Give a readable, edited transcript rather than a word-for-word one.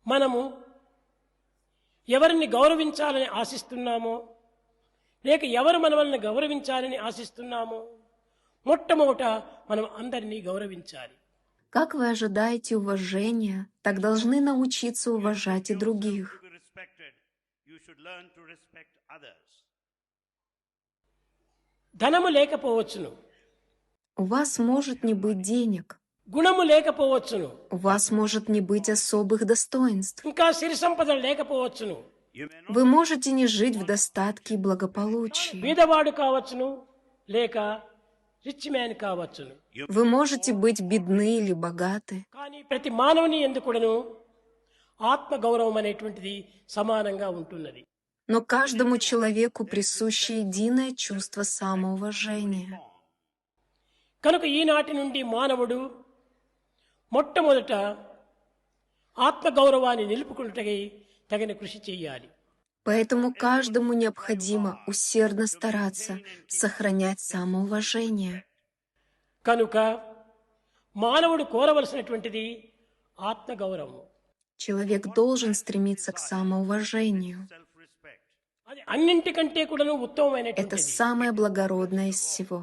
మనము ఎవరిని గౌరవించాలని ఆశిస్తున్నామో లేక ఎవరు మనల్ని గౌరవించాలని ఆశిస్తున్నామో మొట్టమొదట మనం అందరినీ గౌరవించాలి. Как вы ожидаете уважения, так должны научиться уважать и других. ధనము లేకపోవచ్చును, У вас может не быть денег, గుణము లేకపోవచ్చును, у вас может не быть особых достоинств. ఇంకా సిరి సంపదలు లేకపోవచ్చును, Вы можете не жить в достатке и благополучии. బీదవాడు కావచ్చును లేక రిచ్ మ్యాన్ కావచ్చును. Вы можете быть бедны или богаты. కానీ ప్రతి మానవుని యందు కూడాను ఆత్మ గౌరవం అనేటువంటిది సమానంగా ఉంటున్నది. Но каждому человеку присуще единое чувство самоуважения. కనుక ఈనాటి నుండి మానవుడు మొట్టమొదట ఆత్మగౌరవాన్ని నిలుపుకున్నటకై తగిన కృషి చేయాలి. Поэтому каждому необходимо усердно стараться сохранять самоуважение. కనుక మానవుడు కోరవలసినటువంటిది ఆత్మగౌరవం. Человек должен стремиться к самоуважению. అది అన్నింటికంటే కూడాను Это ఉత్తమమైనటువంటిది. самое благородное из всего.